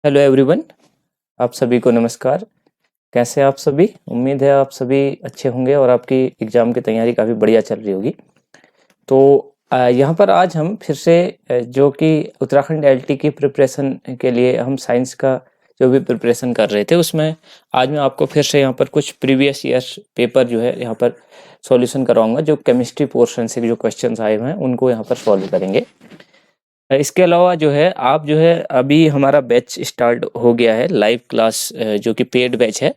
Hello everyone, आप सभी को नमस्कार। कैसे हैं आप सभी? उम्मीद है आप सभी अच्छे होंगे और आपकी एग्ज़ाम की तैयारी काफ़ी बढ़िया चल रही होगी। तो यहाँ पर आज हम फिर से जो कि उत्तराखंड एलटी की प्रिपरेशन के लिए हम साइंस का जो भी प्रिपरेशन कर रहे थे, उसमें आज मैं आपको फिर से यहाँ पर कुछ प्रीवियस ईयर्स पेपर जो है यहाँ पर सॉल्यूशन करवाऊँगा। जो केमिस्ट्री पोर्शन से जो क्वेश्चंस आए हुए हैं उनको यहाँ पर सॉल्व करेंगे। इसके अलावा जो है आप जो है अभी हमारा बैच स्टार्ट हो गया है लाइव क्लास, जो कि पेड बैच है।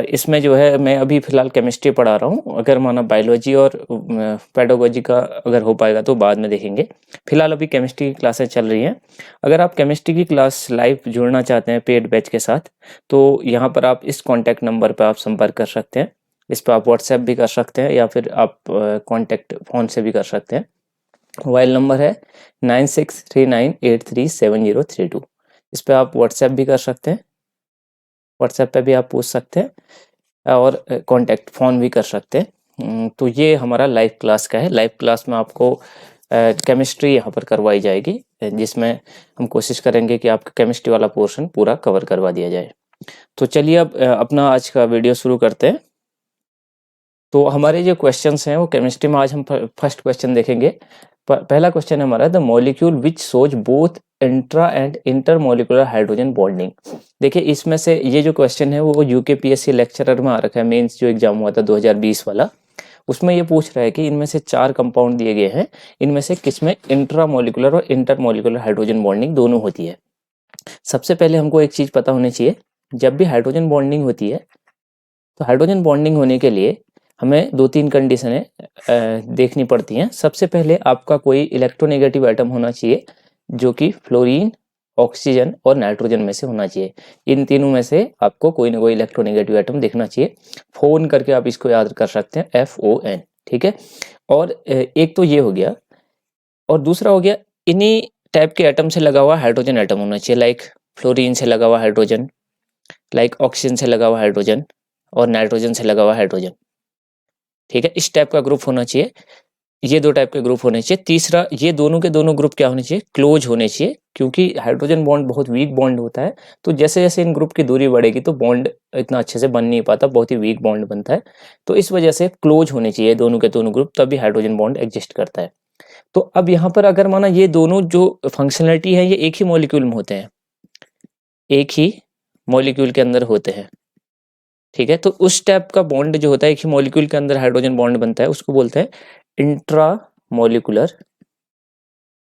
इसमें जो है मैं अभी फ़िलहाल केमिस्ट्री पढ़ा रहा हूँ। अगर माना बायोलॉजी और पेडागोजी का अगर हो पाएगा तो बाद में देखेंगे। फ़िलहाल अभी केमिस्ट्री की क्लासें चल रही हैं। अगर आप केमिस्ट्री की क्लास लाइव जुड़ना चाहते हैं पेड बैच के साथ, तो यहाँ पर आप इस कॉन्टैक्ट नंबर पर आप संपर्क कर सकते हैं। इस पर आप व्हाट्सएप भी कर सकते हैं या फिर आप कॉन्टैक्ट फ़ोन से भी कर सकते हैं। मोबाइल नंबर है 9639837032। इस पर आप व्हाट्सएप भी कर सकते हैं, व्हाट्सएप पे भी आप पूछ सकते हैं और कांटेक्ट फ़ोन भी कर सकते हैं। तो ये हमारा लाइव क्लास का है। लाइव क्लास में आपको केमिस्ट्री यहाँ पर करवाई जाएगी, जिसमें हम कोशिश करेंगे कि आपका केमिस्ट्री वाला पोर्शन पूरा कवर करवा दिया जाए। तो चलिए अब अपना आज का वीडियो शुरू करते हैं। तो हमारे जो क्वेश्चंस हैं वो केमिस्ट्री में आज हम फर्स्ट क्वेश्चन देखेंगे। पहला क्वेश्चन हमारा the molecule which shows both intra and intermolecular hydrogen bonding. देखिए इसमें से ये जो क्वेश्चन है वो यूकेपीएससी लेक्चरर में आ रखा है, मेंस जो एग्जाम हुआ था 2020 वाला। उसमें ये पूछ रहा है कि इनमें से 4 कंपाउंड दिए गए हैं, इनमें से किसमें इंट्रामोलिकुलर और इंटरमोलिकुलर हाइड्रोजन बॉन्डिंग दोनों होती है। सबसे पहले हमको एक चीज पता होनी चाहिए, जब भी हाइड्रोजन बॉन्डिंग होती है तो हाइड्रोजन बॉन्डिंग होने के लिए हमें 2-3 कंडीशनें देखनी पड़ती हैं। सबसे पहले आपका कोई इलेक्ट्रोनेगेटिव एटम होना चाहिए, जो कि फ्लोरीन, ऑक्सीजन और नाइट्रोजन में से होना चाहिए। इन तीनों में से आपको कोई ना कोई इलेक्ट्रोनेगेटिव एटम देखना चाहिए। फोन करके आप इसको याद कर सकते हैं, FON। ठीक है। और एक तो ये हो गया, और दूसरा हो गया इन्हीं टाइप के एटम से लगा हुआ हाइड्रोजन एटम होना चाहिए। लाइक फ्लोरीन से लगा हुआ हाइड्रोजन, लाइक ऑक्सीजन से लगा हुआ हाइड्रोजन और नाइट्रोजन से लगा हुआ हाइड्रोजन। ठीक है, इस टाइप का ग्रुप होना चाहिए। ये 2 टाइप के ग्रुप होने चाहिए। तीसरा, ये दोनों के दोनों ग्रुप क्या होने चाहिए? क्लोज होने चाहिए, क्योंकि हाइड्रोजन बॉन्ड बहुत वीक बॉन्ड होता है। तो जैसे-जैसे इन ग्रुप की दूरी बढ़ेगी तो बॉन्ड इतना अच्छे से बन नहीं पाता, बहुत ही वीक बॉन्ड बनता है। तो इस वजह से क्लोज होने चाहिए दोनों के दोनों ग्रुप, तभी हाइड्रोजन बॉन्ड एग्जिस्ट करता है। तो अब यहाँ पर अगर माना ये दोनों जो फंक्शनैलिटी है ये एक ही मॉलिक्यूल में होते हैं, एक ही मॉलिक्यूल के अंदर होते हैं। ठीक है, तो उस टाइप का बॉन्ड जो होता है, एक ही मॉलिक्यूल के अंदर हाइड्रोजन बॉन्ड बनता है, उसको बोलते हैं इंट्रामॉलिक्यूलर,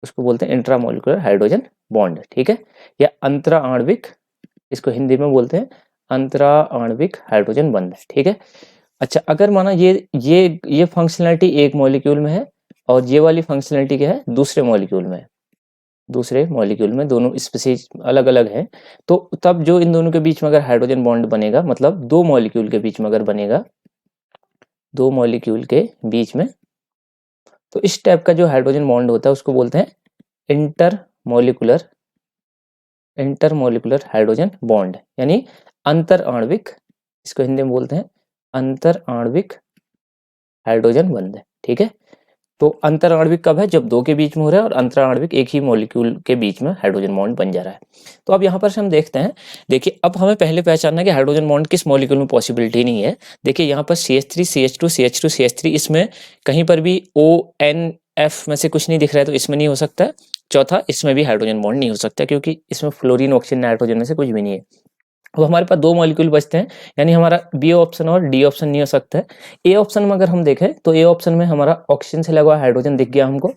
उसको बोलते हैं इंट्रामॉलिक्यूलर हाइड्रोजन बॉन्ड। ठीक है, या अंतरा आणविक, इसको हिंदी में बोलते हैं अंतरा आणविक हाइड्रोजन बंध। ठीक है। अच्छा, अगर माना ये फंक्शनैलिटी एक मॉलिक्यूल में है और ये वाली फंक्शनैलिटी क्या है? दूसरे मॉलिक्यूल में है। दूसरे मॉलिक्यूल में दोनों स्पीशीज अलग अलग हैं, तो तब जो इन दोनों के बीच में अगर हाइड्रोजन बॉन्ड बनेगा, मतलब 2 मॉलिक्यूल के बीच में अगर बनेगा, 2 मॉलिक्यूल के बीच में, तो इस टाइप का जो हाइड्रोजन बॉन्ड होता है उसको बोलते हैं इंटरमॉलिक्यूलर, इंटरमॉलिक्यूलर हाइड्रोजन बॉन्ड, यानी अंतर आणविक। इसको हिंदी में बोलते हैं अंतर आणविक हाइड्रोजन बंध। ठीक है। तो अंतर आणविक कब है? जब 2 के बीच में हो रहा है, और अंतर आणविक एक ही मॉलिक्यूल के बीच में हाइड्रोजन बॉन्ड बन जा रहा है। तो अब यहाँ पर से हम देखते हैं, देखिए अब हमें पहले पहचानना है कि हाइड्रोजन बॉन्ड किस मॉलिक्यूल में पॉसिबिलिटी नहीं है। देखिए यहाँ पर CH3 CH2 CH2 CH3, इसमें कहीं पर भी ONF में से कुछ नहीं दिख रहा है, तो इसमें नहीं हो सकता है। चौथा, इसमें भी हाइड्रोजन बॉन्ड नहीं हो सकता, क्योंकि इसमें फ्लोरीन, ऑक्सीजन, नाइट्रोजन में से कुछ भी नहीं है। अब हमारे पास 2 मॉलिक्यूल बचते हैं, यानी हमारा बी ऑप्शन और डी ऑप्शन नहीं हो सकता है। ए ऑप्शन में अगर हम देखें तो ए ऑप्शन में हमारा ऑक्सीजन से लगा हुआ हाइड्रोजन दिख गया हमको,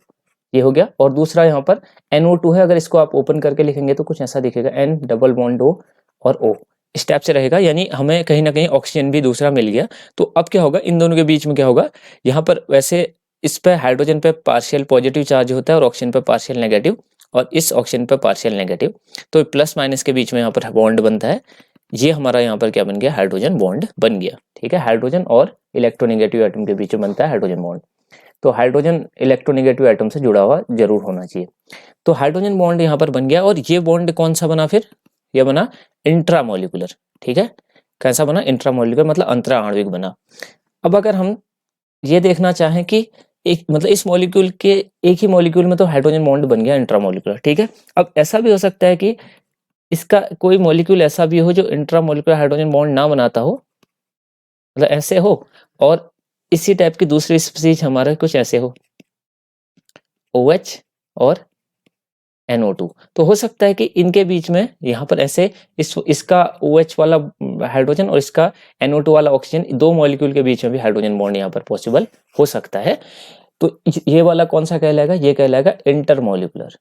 ये हो गया। और दूसरा यहाँ पर NO2 है, अगर इसको आप ओपन करके लिखेंगे तो कुछ ऐसा दिखेगा, N डबल बॉन्ड O और O, इस टाइप से रहेगा, यानी हमें कहीं ना कहीं ऑक्सीजन भी दूसरा मिल गया। तो अब क्या होगा, इन दोनों के बीच में क्या होगा, यहाँ पर वैसे इस पे हाइड्रोजन पे पार्शियल पॉजिटिव चार्ज होता है और ऑक्सीजन पे पार्शियल नेगेटिव, और इस ऑक्सीजन पे पार्शियल नेगेटिव, तो प्लस माइनस के बीच में यहाँ पर बॉन्ड बनता है। ये हमारा यहाँ पर क्या बन गया? हाइड्रोजन बॉन्ड बन गया। ठीक है, हाइड्रोजन और इलेक्ट्रोनेगेटिव एटम के बीच में बनता है हाइड्रोजन बॉन्ड। तो हाइड्रोजन इलेक्ट्रोनेगेटिव एटम से जुड़ा हुआ जरूर होना चाहिए। तो हाइड्रोजन बॉन्ड यहाँ पर बन गया, और ये बॉन्ड कौन सा बना फिर? ये बना इंट्रामोलिकुलर। ठीक है, कैसा बना? इंट्रामोलिकुलर, मतलब अंतरा आणविक बना। अब अगर हम ये देखना चाहें कि एक मतलब इस मॉलिक्यूल के एक ही मॉलिक्यूल में तो हाइड्रोजन बॉन्ड बन गया इंट्रामोलिकुलर। ठीक है, अब ऐसा भी हो सकता है कि इसका कोई मॉलिक्यूल ऐसा भी हो जो इंट्रामोलिकुलर हाइड्रोजन बॉन्ड ना बनाता हो, मतलब ऐसे हो, और इसी टाइप की दूसरी स्पीशीज हमारा कुछ ऐसे हो, OH और NO2। तो हो सकता है कि इनके बीच में यहाँ पर ऐसे इसका OH वाला हाइड्रोजन और इसका NO2 वाला ऑक्सीजन, दो मॉलिक्यूल के बीच में भी हाइड्रोजन बॉन्ड यहाँ पर पॉसिबल हो सकता है। तो ये वाला कौन सा कहलाएगा? ये कहलाएगा इंटरमॉलिकुलर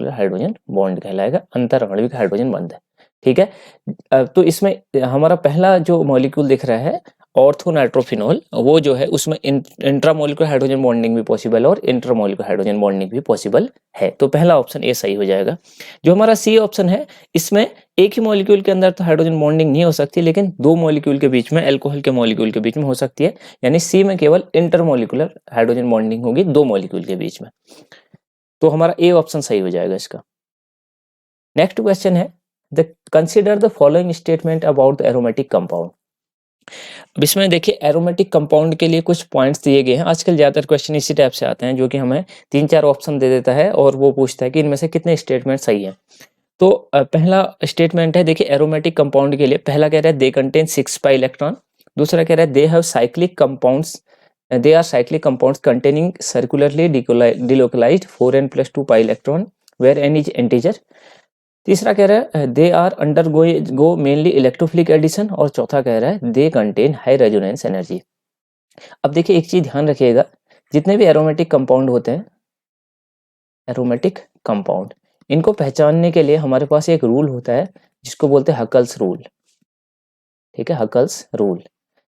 हाइड्रोजन बॉन्ड कहलाएगा, अंतरआण्विक हाइड्रोजन बॉन्ड है। ठीक है, तो इसमें हमारा पहला जो मॉलिक्यूल दिख रहा है ऑर्थोनाइट्रोफिनॉल, वो जो है उसमें इंट्रामोलिकुलर हाइड्रोजन बॉन्डिंग भी पॉसिबल है और इंटरमोलिकुलर हाइड्रोजन बॉन्डिंग भी पॉसिबल है। तो पहला ऑप्शन ए सही हो जाएगा। जो हमारा सी ऑप्शन है, इसमें एक ही मॉलिक्यूल के अंदर तो हाइड्रोजन बॉन्डिंग नहीं हो सकती, लेकिन दो मॉलिक्यूल के बीच में, अल्कोहल के मॉलिक्यूल के बीच में हो सकती है। यानी सी में केवल इंटरमोलिकुलर हाइड्रोजन बॉन्डिंग होगी दो मॉलिक्यूल के बीच में। तो हमारा ए ऑप्शन सही हो जाएगा इसका। नेक्स्ट क्वेश्चन है, the consider the following statement about the aromatic compound. अब इसमें देखिए एरोमेटिक कंपाउंड के लिए कुछ पॉइंट्स दिए गए हैं। आजकल ज्यादातर क्वेश्चन इसी टाइप से आते हैं, जो कि हमें 3-4 ऑप्शन दे देता है और वो पूछता है कि इनमें से कितने स्टेटमेंट सही है। तो पहला स्टेटमेंट है, देखिए एरोमेटिक कंपाउंड के लिए पहला कह रहा है दे कंटेन 6 पाई इलेक्ट्रॉन। दूसरा कह रहा है they have cyclic compounds, they are cyclic compounds containing circularly delocalized 4n+2 pi electron where n is integer. तीसरा कह रहा है they are undergo mainly electrophilic addition, और चौथा कह रहा है they contain high resonance energy. अब देखिए एक चीज ध्यान रखिएगा, जितने भी एरोमेटिक कंपाउंड होते हैं, एरोमेटिक कंपाउंड, इनको पहचानने के लिए हमारे पास एक रूल होता है जिसको बोलते हैं हकल्स रूल। ठीक है, हकल्स रूल।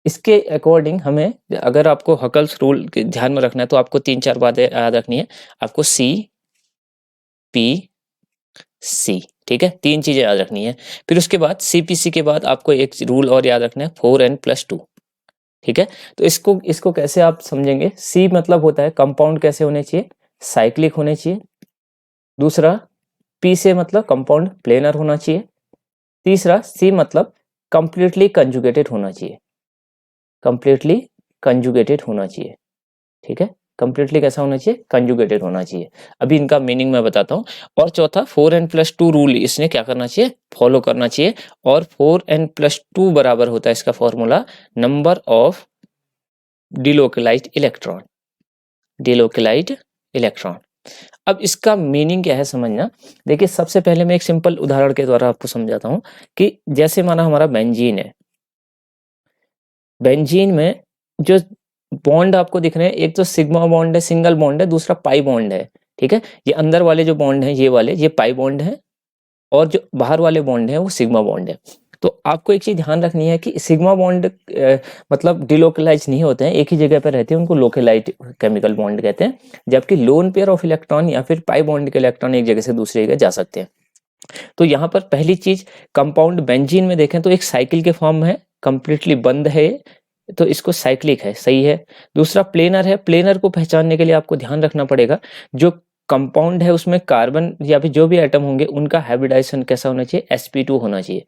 इसके अकॉर्डिंग हमें, अगर आपको हकल्स रूल ध्यान में रखना है तो आपको 3-4 बातें याद रखनी है। आपको CPC, ठीक है, 3 चीजें याद रखनी है। फिर उसके बाद CPC के बाद आपको एक रूल और याद रखना है, 4n+2। ठीक है, तो इसको कैसे आप समझेंगे? C मतलब होता है कंपाउंड कैसे होने चाहिए? साइक्लिक होने चाहिए। दूसरा P से मतलब कंपाउंड प्लेनर होना चाहिए। तीसरा C मतलब कंप्लीटली कंजुगेटेड होना चाहिए, कंप्लीटली कंजुगेटेड होना चाहिए। ठीक है, कंप्लीटली कैसा होना चाहिए? कंजुगेटेड होना चाहिए। अभी इनका मीनिंग मैं बताता हूँ। और चौथा 4n+2 रूल, इसने क्या करना चाहिए? फॉलो करना चाहिए। और 4n+2 बराबर होता है इसका formula number of delocalized electron, delocalized electron. अब इसका मीनिंग क्या है समझना। देखिए सबसे पहले मैं एक सिंपल उदाहरण के द्वारा आपको समझाता हूँ कि जैसे माना हमारा बेंजीन है, बेंजीन में जो बॉन्ड आपको दिख रहे हैं, एक तो सिग्मा बॉन्ड है, सिंगल बॉन्ड है, दूसरा पाई बॉन्ड है। ठीक है, ये अंदर वाले जो बॉन्ड हैं, ये वाले, ये पाई बॉन्ड है, और जो बाहर वाले बॉन्ड है वो सिग्मा बॉन्ड है। तो आपको एक चीज ध्यान रखनी है कि सिग्मा बॉन्ड मतलब डिलोकलाइज नहीं होते हैं, एक ही जगह पर रहते हैं, उनको लोकलाइज केमिकल बॉन्ड कहते हैं। जबकि लोन पेयर ऑफ इलेक्ट्रॉन या फिर पाई बॉन्ड के इलेक्ट्रॉन एक जगह से दूसरी जगह जा सकते हैं। तो यहाँ पर पहली चीज, कंपाउंड बेंजीन में देखें तो एक साइकिल के फॉर्म में है, कंप्लीटली बंद है, तो इसको साइक्लिक है, सही है। दूसरा प्लेनर है, प्लेनर को पहचानने के लिए आपको ध्यान रखना पड़ेगा, जो कंपाउंड है उसमें कार्बन या फिर जो भी एटम होंगे उनका हाइब्रिडाइजेशन कैसा होना चाहिए? sp2 होना चाहिए।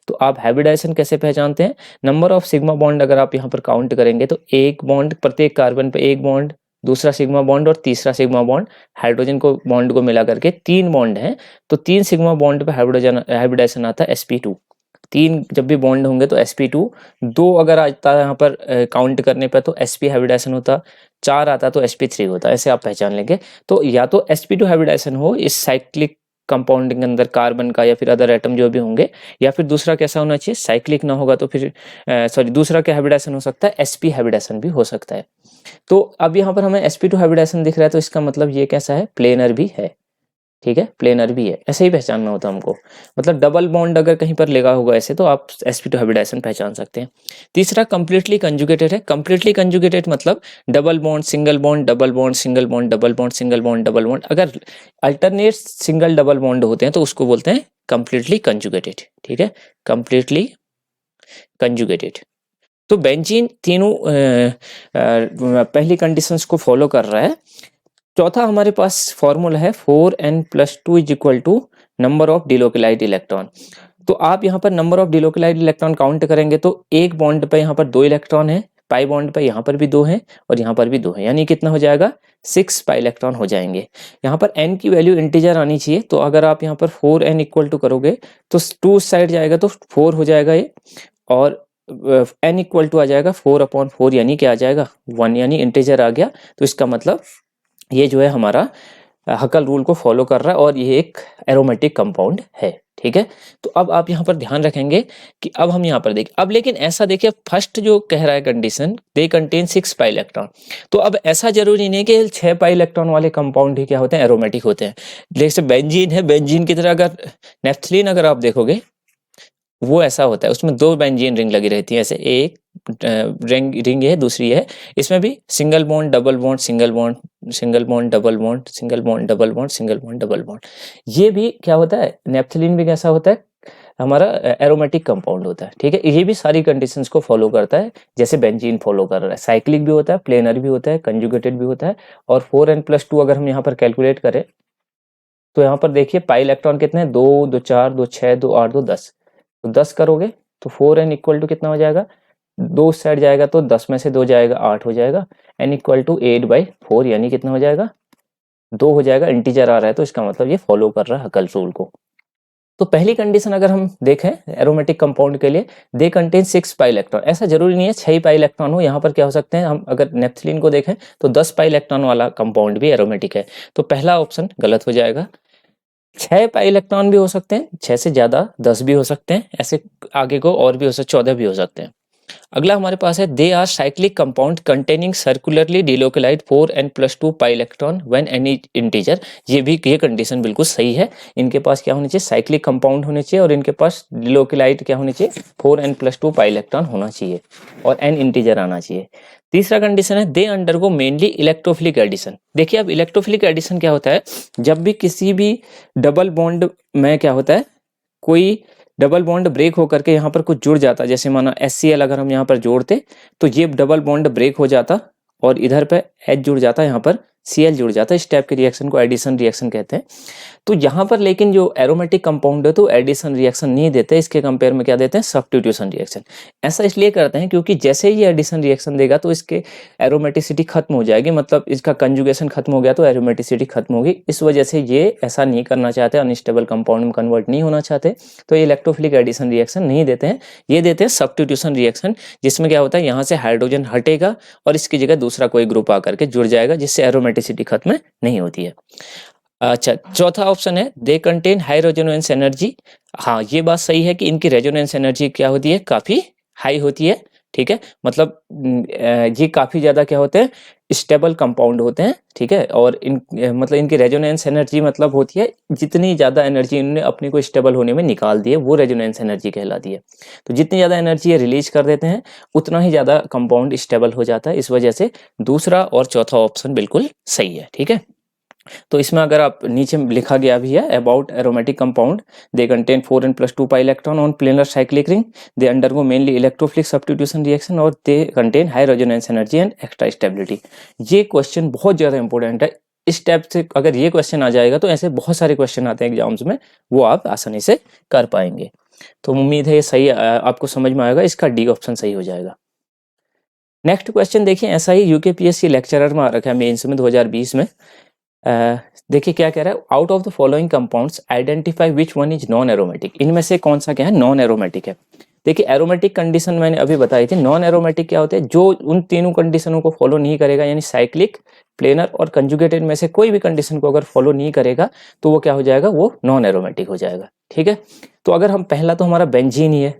तो आप हाइब्रिडाइजेशन कैसे पहचानते हैं? नंबर ऑफ सिग्मा बॉन्ड अगर आप यहाँ पर काउंट करेंगे तो एक बॉन्ड, प्रत्येक कार्बन पे एक बॉन्ड, दूसरा सिग्मा बॉन्ड और तीसरा सिग्मा बॉन्ड, हाइड्रोजन को बॉन्ड को मिला करके 3 बॉन्ड हैं। तो 3 सिग्मा बॉन्ड पे हाइब्रिडाइजेशन आता है sp2। 3 जब भी बॉन्ड होंगे तो sp2, 2 अगर आता है यहाँ पर काउंट करने पर तो sp हाइब्रिडाइजेशन होता, 4 आता तो sp3 होता। ऐसे आप पहचान लेंगे। तो या तो sp2 हाइब्रिडाइजेशन हो इस साइक्लिक कंपाउंड के अंदर कार्बन का या फिर अदर एटम जो भी होंगे, या फिर दूसरा कैसा होना चाहिए? साइक्लिक ना होगा तो फिर सॉरी, दूसरा क्या हाइब्रिडाइजेशन हो सकता है? sp हाइब्रिडाइजेशन भी हो सकता है। तो अब यहाँ पर हमें sp2 हाइब्रिडाइजेशन दिख रहा है, तो इसका मतलब ये कैसा है? प्लेनर भी है। ठीक है, प्लेनर भी है, ऐसे ही पहचानना होता है हमको। मतलब डबल बॉन्ड अगर कहीं पर लगा होगा ऐसे, तो आप sp2 हाइब्रिडाइजेशन पहचान सकते हैं। तीसरा कंप्लीटली कंजुगेटेड है। कंप्लीटली कंजुगेटेड मतलब double bond single bond, double bond single bond, double bond single bond, double bond. अगर अल्टरनेट सिंगल डबल बॉन्ड होते हैं तो उसको बोलते हैं कंप्लीटली कंजुगेटेड। ठीक है, कंप्लीटली कंजुगेटेड। तो बेंजीन तीनों पहली कंडीशंस को फॉलो कर रहा है। चौथा हमारे पास फॉर्मूला है 4n+2 is equal to number of delocalized electron. तो आप यहाँ पर number of delocalized electron count करेंगे तो एक बॉन्ड पे यहाँ पर 2 इलेक्ट्रॉन है, पाई बॉन्ड पे यहाँ पर भी 2 हैं और यहाँ पर भी 2 हैं, यानी कितना हो जाएगा 6 पाई इलेक्ट्रॉन हो जाएंगे। यहाँ पर n की वैल्यू इंटीजर आनी चाहिए, तो अगर आप यहाँ पर 4n इक्वल टू करोगे तो 2 साइड जाएगा तो 4 हो जाएगा ये, और n इक्वल टू आ जाएगा 4/4, यानी क्या आ जाएगा 1, यानी इंटीजर आ गया। तो इसका मतलब ये जो है हमारा हकल रूल को फॉलो कर रहा है और ये एक एरोमेटिक कंपाउंड है, ठीक है। तो अब आप यहाँ पर ध्यान रखेंगे कि अब हम यहाँ पर देखिए, अब लेकिन ऐसा देखिए फर्स्ट जो कह रहा है condition, they contain 6 pi electron, तो अब ऐसा जरूरी नहीं कि 6 पाई इलेक्ट्रॉन वाले कंपाउंड ही क्या होते हैं एरोमेटिक होते हैं। जैसे बेंजीन है, बेंजीन की तरह अगर नेफ्थलीन अगर आप देखोगे वो ऐसा होता है, उसमें 2 बेंजीन रिंग लगी रहती है, ऐसे एक रिंग है, दूसरी है, इसमें भी single bond double bond single bond single bond double bond single bond double bond single bond double bond. ये भी क्या होता है, नेफ्थलीन भी कैसा होता है हमारा एरोमेटिक कंपाउंड होता है, ठीक है। ये भी सारी कंडीशंस को फॉलो करता है जैसे बेंजीन फॉलो कर रहा है। साइक्लिक भी होता है, प्लेनर भी होता है, कंजुगेटेड भी होता है। और 4n+2 अगर हम यहाँ पर कैलकुलेट करें तो यहाँ पर देखिए पाई इलेक्ट्रॉन कितने हैं, 2 2 4 2 6 2 8 2 10, तो 10 करोगे तो 4n इक्वल टू कितना हो जाएगा, 2 साइड जाएगा तो 10 में से 2 जाएगा 8 हो जाएगा, n इक्वल टू 8/4, यानी कितना हो जाएगा 2 हो जाएगा, इंटीजर आ रहा है तो इसका मतलब ये फॉलो कर रहा है हकल रूल को। तो पहली कंडीशन अगर हम देखें एरोमेटिक कंपाउंड के लिए, दे कंटेन 6 पाई इलेक्ट्रॉन, ऐसा जरूरी नहीं है 6 पाई इलेक्ट्रॉन हो, यहाँ पर क्या हो सकते हैं, हम अगर नेफ्थलीन को देखें तो 10 पाई इलेक्ट्रॉन वाला कंपाउंड भी एरोमेटिक है, तो पहला ऑप्शन गलत हो जाएगा। 6 पाई इलेक्ट्रॉन भी हो सकते हैं, 6 से ज्यादा 10 भी हो सकते हैं, ऐसे आगे को और भी हो सकते 14 भी हो सकते हैं। अगला हमारे पास है they are cyclic compound containing circularly delocalized 4n+2 pi electron when any integer. ये कंडीशन बिल्कुल सही है, इनके पास क्या होने चाहिए साइक्लिक कंपाउंड होने चाहिए और इनके पास डिलोकेलाइड क्या होने चाहिए 4n+2 पाई इलेक्ट्रॉन होना चाहिए और n इंटीजर आना चाहिए। तीसरा कंडीशन है they undergo mainly electrophilic addition. देखिए अब इलेक्ट्रोफिलिक एडिशन क्या होता है, जब भी किसी भी डबल बॉन्ड में क्या होता है, कोई डबल बॉन्ड ब्रेक होकर के यहाँ पर कुछ जुड़ जाता, जैसे माना HCl अगर हम यहाँ पर जोड़ते तो ये डबल बॉन्ड ब्रेक हो जाता और इधर पे H जुड़ जाता, यहाँ पर Cl जुड़ जाता। इस टाइप के रिएक्शन को एडिशन रिएक्शन कहते हैं। तो यहाँ पर लेकिन जो एरोमेटिक कंपाउंड है तो एडिशन रिएक्शन नहीं देते, इसके कंपेयर में क्या देते हैं सब्स्टिट्यूशन रिएक्शन। ऐसा इसलिए करते हैं क्योंकि जैसे ही ये एडिशन रिएक्शन देगा तो इसके एरोमेटिसिटी खत्म हो जाएगी, मतलब इसका कंजुगेशन खत्म हो गया तो एरोमेटिसिटी खत्म होगी, इस वजह से ये ऐसा नहीं करना चाहते, अनस्टेबल कंपाउंड में कन्वर्ट नहीं होना चाहते, तो ये इलेक्ट्रोफिलिक एडिशन रिएक्शन नहीं देते हैं, ये देते हैं सब्स्टिट्यूशन रिएक्शन, जिसमें क्या होता है यहाँ से हाइड्रोजन हटेगा और इसकी जगह दूसरा कोई ग्रुप आकर के जुड़ जाएगा, जिससे एरोमेटिसिटी खत्म नहीं होती है। अच्छा चौथा ऑप्शन है they contain high resonance energy. हाँ ये बात सही है कि इनकी रेजोनेंस एनर्जी क्या होती है काफी हाई होती है, ठीक है, मतलब ये काफी ज्यादा क्या होते हैं स्टेबल कंपाउंड होते हैं, ठीक है। और मतलब इनकी रेजोनेंस एनर्जी मतलब होती है जितनी ज्यादा एनर्जी इन्होंने अपने को स्टेबल होने में निकाल दी है वो रेजोनेंस एनर्जी कहलाती है। तो जितनी ज्यादा एनर्जी ये रिलीज कर देते हैं उतना ही ज्यादा कंपाउंड स्टेबल हो जाता है, इस वजह से दूसरा और चौथा ऑप्शन बिल्कुल सही है, ठीक है। तो इसमें अगर आप नीचे लिखा गया भी है about aromatic compound they contain 4n+2 pi electron on planar cyclic ring, they undergo mainly electrophilic substitution reaction और they contain high resonance energy and extra stability. ये क्वेश्चन बहुत ज्यादा इंपॉर्टेंट है, इस टाइप से अगर ये क्वेश्चन आ जाएगा तो ऐसे बहुत सारे क्वेश्चन आते हैं एग्जाम्स में, वो आप आसानी से कर पाएंगे। तो उम्मीद है ये सही आपको समझ में आएगा, इसका डी ऑप्शन सही हो जाएगा। नेक्स्ट क्वेश्चन देखिए, ऐसा ही यूकेपीएससी लेक्चरर में आ रखा है मेंस में 2020 में। देखिए क्या कह रहा है, out of the following compounds identify which one is non aromatic. इनमें से कौन सा क्या है नॉन एरोमेटिक है। देखिए एरोमेटिक कंडीशन मैंने अभी बताई थी, नॉन एरोमेटिक क्या होते हैं जो उन तीनों कंडीशनों को फॉलो नहीं करेगा, यानी साइक्लिक प्लेनर और कंजुगेटेड में से कोई भी कंडीशन को अगर फॉलो नहीं करेगा तो वो क्या हो जाएगा, वो नॉन एरोमेटिक हो जाएगा, ठीक है। तो अगर हम पहला तो हमारा बेंजीन ही है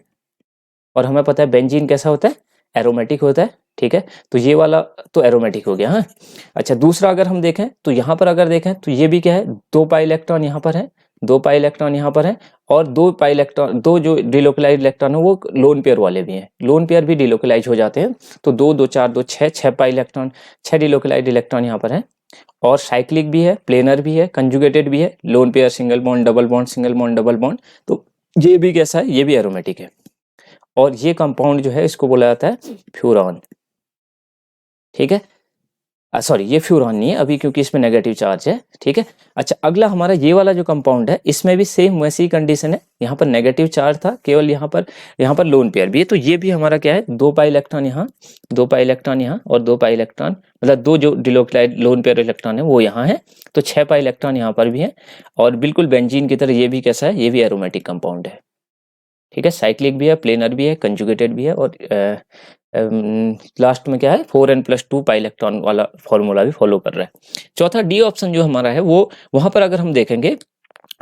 और हमें पता है बेंजीन कैसा होता है एरोमेटिक होता है, ठीक है, तो ये वाला तो एरोमेटिक हो गया। हाँ अच्छा दूसरा अगर हम देखें तो यहाँ पर अगर देखें तो ये भी क्या है 2 पाई इलेक्ट्रॉन यहाँ पर है, 2 पाई इलेक्ट्रॉन यहाँ पर है और 2 पाई इलेक्ट्रॉन, 2 जो डिलोकलाइज इलेक्ट्रॉन है वो लोन पेयर वाले भी हैं, लोन पेयर भी डिलोकलाइज हो जाते हैं। तो 2 2 4 2 6 6 पाई इलेक्ट्रॉन, 6 डिलोकलाइज इलेक्ट्रॉन यहाँ पर है और साइक्लिक भी है, प्लेनर भी है, कंजुगेटेड भी है, lone pair single bond double bond single bond double bond, तो ये भी कैसा है ये भी एरोमेटिक है। और ये कंपाउंड जो है इसको बोला जाता है फ्यूरॉन, ठीक है। सॉरी ये फ्यूरॉन नहीं है अभी क्योंकि इसमें नेगेटिव चार्ज है, ठीक है। अच्छा अगला हमारा ये वाला जो कंपाउंड है इसमें भी सेम वैसी कंडीशन है, यहाँ पर नेगेटिव चार्ज था केवल यहाँ पर लोन पेयर भी है, तो ये भी हमारा क्या है 2 पाई इलेक्ट्रॉन यहाँ, 2 पाई इलेक्ट्रॉन यहाँ और 2 पाई इलेक्ट्रॉन, मतलब 2 जो डिलोक्लाइड लोन पेयर इलेक्ट्रॉन है वो यहाँ है, तो 6 पाई इलेक्ट्रॉन यहाँ पर भी है। और बिल्कुल बेंजीन की तरह ये भी कैसा है, ये भी एरोमेटिक कंपाउंड है, ठीक है। साइक्लिक भी है, प्लेनर भी है, कंजुगेटेड भी है और लास्ट में क्या है 4n+2 पाई इलेक्ट्रॉन वाला फॉर्मूला भी फॉलो कर रहा है। चौथा डी ऑप्शन जो हमारा है वो वहां पर अगर हम देखेंगे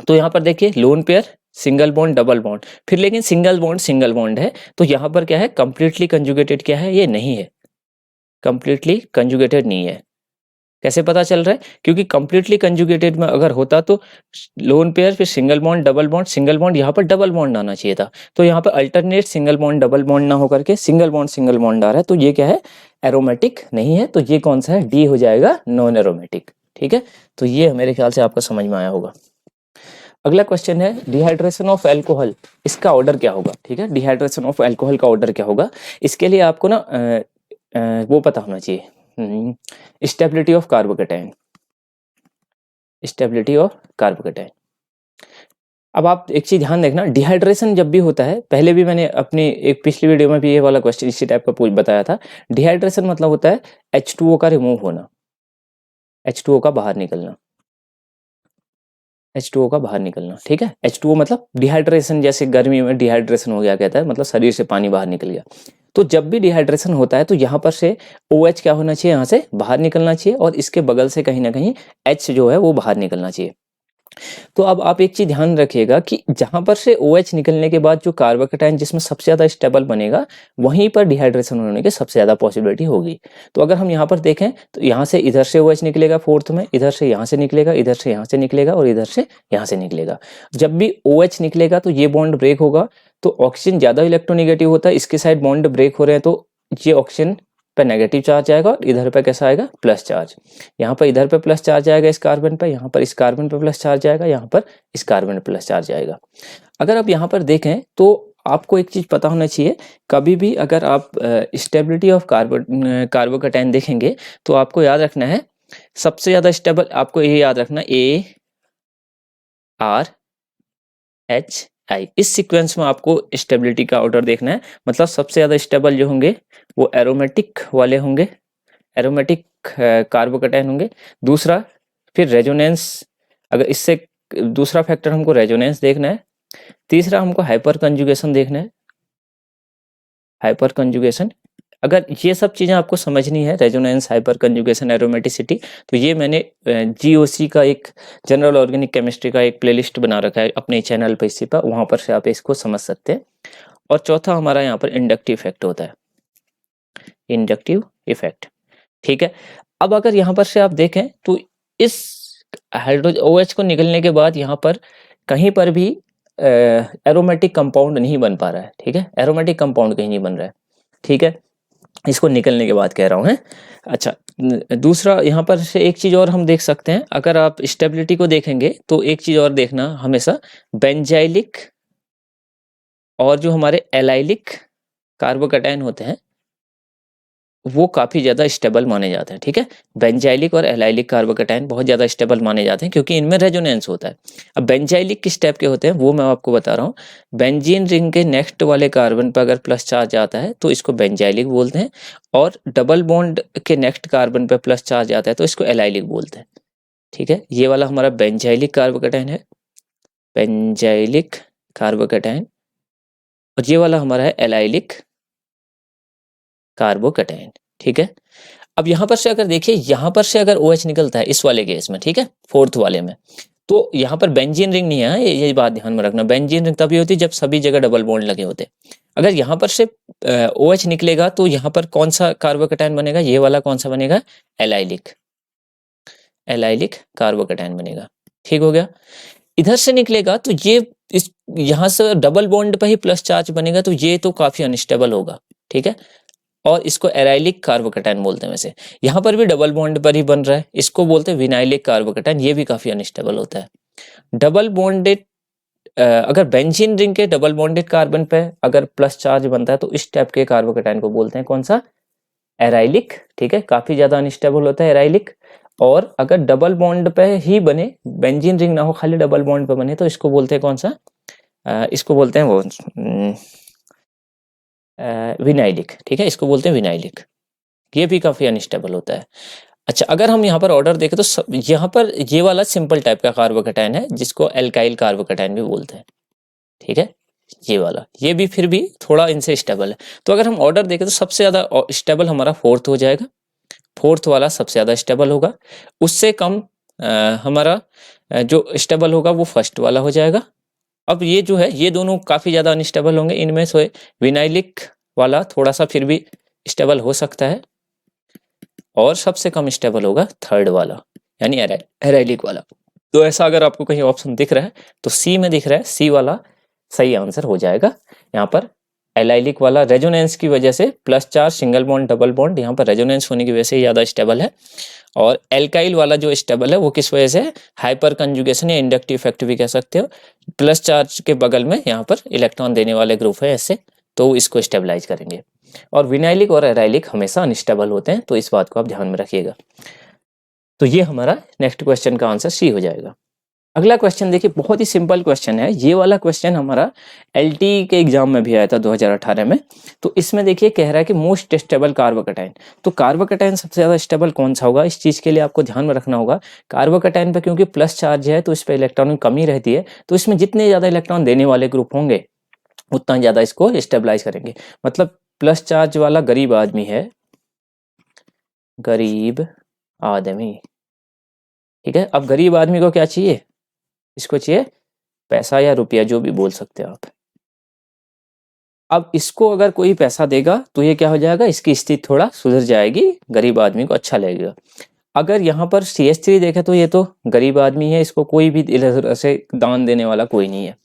तो यहाँ पर देखिए lone pair, single bond, double bond, फिर लेकिन सिंगल बॉन्ड है, तो यहाँ पर क्या है कंप्लीटली कंजुगेटेड क्या है, ये नहीं है, कंप्लीटली कंजुगेटेड नहीं है। कैसे पता चल रहा है, क्योंकि कंप्लीटली कंजुगेटेड में अगर होता तो लोन पेयर फिर single bond double bond, single bond यहाँ पर डबल बॉन्ड आना चाहिए था, तो यहाँ पर alternate single bond double bond ना होकर के सिंगल बॉन्ड आ रहा है, तो ये क्या है एरोमेटिक नहीं है, तो ये कौन सा है, डी हो जाएगा, नॉन एरोमेटिक, ठीक है। तो ये मेरे ख्याल से आपको समझ में आया होगा। अगला क्वेश्चन है डिहाइड्रेशन ऑफ अल्कोहल, इसका ऑर्डर क्या होगा, ठीक है। डिहाइड्रेशन ऑफ अल्कोहल का ऑर्डर क्या होगा, इसके लिए आपको ना वो पता होना चाहिए, stability of carbocation, stability of carbocation. अब आप एक चीज ध्यान देखना, डिहाइड्रेशन जब भी होता है, पहले भी मैंने अपनी एक पिछली वीडियो में भी ये वाला क्वेश्चन इसी टाइप का बताया था, डिहाइड्रेशन मतलब होता है H2O का रिमूव होना, H2O का बाहर निकलना, H2O का बाहर निकलना, ठीक है। H2O मतलब डिहाइड्रेशन, जैसे गर्मी में डिहाइड्रेशन हो गया कहता है, मतलब शरीर से पानी बाहर निकल गया। तो जब भी डिहाइड्रेशन होता है तो यहाँ पर से OH क्या होना चाहिए, यहाँ से बाहर निकलना चाहिए और इसके बगल से कहीं ना कहीं H जो है वो बाहर निकलना चाहिए। तो अब आप एक चीज ध्यान रखिएगा कि जहां पर से OH निकलने के बाद जो कार्बोकेटाइन जिसमें सबसे ज्यादा स्टेबल बनेगा, वहीं पर डिहाइड्रेशन होने की सबसे ज्यादा पॉसिबिलिटी होगी। तो अगर हम यहाँ पर देखें तो यहाँ से इधर से OH निकलेगा फोर्थ में, इधर से यहाँ से निकलेगा, इधर से यहाँ से निकलेगा और इधर से यहाँ से निकलेगा। जब भी OH निकलेगा तो ये बॉन्ड ब्रेक होगा, तो ऑक्सीजन ज्यादा इलेक्ट्रोनिगेटिव होता है, इसके साइड बॉन्ड ब्रेक हो रहे हैं तो ये ऑक्सीजन पे नेगेटिव चार्ज आएगा और इधर पे कैसा आएगा प्लस चार्ज, यहाँ पर इधर पे प्लस चार्ज आएगा इस कार्बन पे, यहाँ पर इस कार्बन पे प्लस चार्ज आएगा, यहाँ पर इस कार्बन पे प्लस चार्ज आएगा। अगर आप यहाँ पर देखें तो आपको एक चीज पता होना चाहिए, कभी भी अगर आप स्टेबिलिटी ऑफ कार्बोकेटाइन देखेंगे तो आपको याद रखना है सबसे ज्यादा स्टेबल, आपको ये याद रखना ARHI, इस सीक्वेंस में आपको स्टेबिलिटी का ऑर्डर देखना है, मतलब सबसे ज्यादा स्टेबल जो होंगे वो एरोमेटिक वाले होंगे, एरोमेटिक कार्बोकेटाइन होंगे। दूसरा फिर रेजोनेंस, अगर इससे दूसरा फैक्टर हमको रेजोनेंस देखना है। तीसरा हमको हाइपर कंजुगेशन देखना है, हाइपर कंजुगेशन। अगर ये सब चीजें आपको समझनी है, रेजोनेंस, हाइपर कंजुगेशन, एरोमेटिसिटी, तो ये मैंने GOC का एक जनरल ऑर्गेनिक केमिस्ट्री का एक प्लेलिस्ट बना रखा है अपने चैनल पर, इसी पर, वहां पर से आप इसको समझ सकते हैं। और चौथा हमारा यहाँ पर इंडक्टिव इफेक्ट होता है, इंडक्टिव इफेक्ट, ठीक है। अब अगर यहाँ पर से आप देखें तो इस हाइड्रोजन OH को निकलने के बाद यहाँ पर कहीं पर भी एरोमेटिक कंपाउंड नहीं बन पा रहा है, ठीक है, एरोमेटिक कंपाउंड कहीं नहीं बन रहा है, ठीक है, इसको निकलने के बाद कह रहा हूं है। अच्छा दूसरा यहाँ पर से एक चीज और हम देख सकते हैं, अगर आप स्टेबिलिटी को देखेंगे तो एक चीज और देखना हमेशा, बेंजाइलिक और जो हमारे एलाइलिक कार्बोकेटाइन होते हैं वो काफी ज्यादा स्टेबल माने जाते हैं, ठीक है। बेंजाइलिक और एलाइलिक कार्बोकेटाइन बहुत ज्यादा स्टेबल माने जाते हैं क्योंकि इनमें रेजोनेंस होता है। अब बेंजाइलिक किस टाइप के होते हैं वो मैं आपको बता रहा हूँ। बेंजीन रिंग के नेक्स्ट वाले कार्बन पर अगर प्लस चार्ज आता है तो इसको बेंजाइलिक बोलते हैं, और डबल बॉन्ड के नेक्स्ट कार्बन पर प्लस चार्ज आता है तो इसको एलाइलिक बोलते हैं, ठीक है। ये वाला हमारा बेंजाइलिक कार्बोकेटाइन है, बेंजाइलिक कार्बोकेटाइन, और ये वाला हमारा है एलाइलिक कार्बोकेटाइन, ठीक है। अब यहां पर से अगर देखिए, यहां पर से अगर OH निकलता है इस वाले केस में, ठीक है, फोर्थ वाले में, तो यहाँ पर बेंजीन रिंग नहीं है, ये बात ध्यान में रखना। बेंजीन रिंग तभी होती है जब सभी जगह डबल बॉन्ड लगे होते हैं। अगर यहाँ पर से OH निकलेगा तो यहाँ पर कौन सा कार्बोकेटाइन बनेगा, ये वाला कौन सा बनेगा, एलाइलिक, एलाइलिक कार्बोकेटाइन बनेगा, ठीक हो गया। इधर से निकलेगा तो ये इस यहाँ से डबल बॉन्ड पर ही प्लस चार्ज बनेगा, तो ये तो काफी अनस्टेबल होगा, ठीक है, और इसको एराइलिक कार्बोकेटाइन बोलते हैं। वैसे यहाँ पर भी डबल बॉन्ड पर ही बन रहा है, इसको बोलते हैं विनाइलिक कार्बोकेटाइन, ये भी काफी अनस्टेबल होता है। डबल बॉन्डेड, अगर बेंजीन रिंग के डबल बॉन्डेड कार्बन पे अगर प्लस चार्ज बनता है तो इस टाइप के कार्बोकेटाइन को बोलते हैं कौन सा, एराइलिक, ठीक है, काफी ज्यादा अनस्टेबल होता है एराइलिक। और अगर डबल बॉन्ड पे ही बने, बेंजीन रिंग ना हो, खाली डबल बॉन्ड पे बने, तो इसको बोलते हैं कौन सा, इसको बोलते हैं वो विनाइलिक, ठीक है, इसको बोलते हैं विनाइलिक। ये भी काफी अनस्टेबल होता है। अच्छा, अगर हम यहाँ पर ऑर्डर देखें तो यहाँ पर ये वाला सिंपल टाइप का कार्बोकेटायन है जिसको एल्काइल कार्बोकेटायन भी बोलते हैं, ठीक है, ये वाला, ये भी फिर भी थोड़ा इनसे स्टेबल है। तो अगर हम ऑर्डर देखें तो सबसे ज्यादा स्टेबल हमारा फोर्थ हो जाएगा, फोर्थ वाला सबसे ज्यादा स्टेबल होगा। उससे कम हमारा जो स्टेबल होगा वो फर्स्ट वाला हो जाएगा। अब ये जो है ये दोनों काफी ज्यादा अनस्टेबल होंगे, इनमें से विनाइलिक वाला थोड़ा सा फिर भी स्टेबल हो सकता है, और सबसे कम स्टेबल होगा थर्ड वाला यानी एराइलिक वाला। तो ऐसा अगर आपको कहीं ऑप्शन दिख रहा है तो सी में दिख रहा है, सी वाला सही आंसर हो जाएगा। यहाँ पर एलाइलिक वाला रेजोनेंस की वजह से plus charge single bond double bond, यहाँ पर रेजोनेंस होने की वजह से ज़्यादा स्टेबल है। और एल्काइल वाला जो स्टेबल है वो किस वजह से, हाइपर कंजुगेशन या इंडक्टिव इफेक्ट भी कह सकते हो। प्लस चार्ज के बगल में यहाँ पर इलेक्ट्रॉन देने वाले ग्रुप है ऐसे, तो इसको स्टेबलाइज करेंगे। और विनाइलिक और एराइलिक हमेशा अनस्टेबल होते हैं, तो इस बात को आप ध्यान में रखिएगा। तो ये हमारा नेक्स्ट क्वेश्चन का आंसर सी हो जाएगा। अगला क्वेश्चन देखिए, बहुत ही सिंपल क्वेश्चन है। ये वाला क्वेश्चन हमारा एलटी के एग्जाम में भी आया था 2018 में। तो इसमें देखिए कह रहा है कि मोस्ट स्टेबल कार्बोकेटाइन। तो कार्बोकेटाइन सबसे ज्यादा स्टेबल कौन सा होगा, इस चीज के लिए आपको ध्यान में रखना होगा। कार्बोकेटाइन पे क्योंकि प्लस चार्ज है तो इस पर इलेक्ट्रॉन की कमी रहती है, तो इसमें जितने ज्यादा इलेक्ट्रॉन देने वाले ग्रुप होंगे उतना ज्यादा इसको स्टेबलाइज करेंगे। मतलब प्लस चार्ज वाला गरीब आदमी है, गरीब आदमी, ठीक है। अब गरीब आदमी को क्या चाहिए, इसको चाहिए पैसा या रुपया, जो भी बोल सकते हो आप। अब इसको अगर कोई पैसा देगा तो ये क्या हो जाएगा, इसकी स्थिति थोड़ा सुधर जाएगी, गरीब आदमी को अच्छा लगेगा। अगर यहाँ पर CH3 देखे तो ये तो गरीब आदमी है, इसको कोई भी इधर से दान देने वाला कोई नहीं है।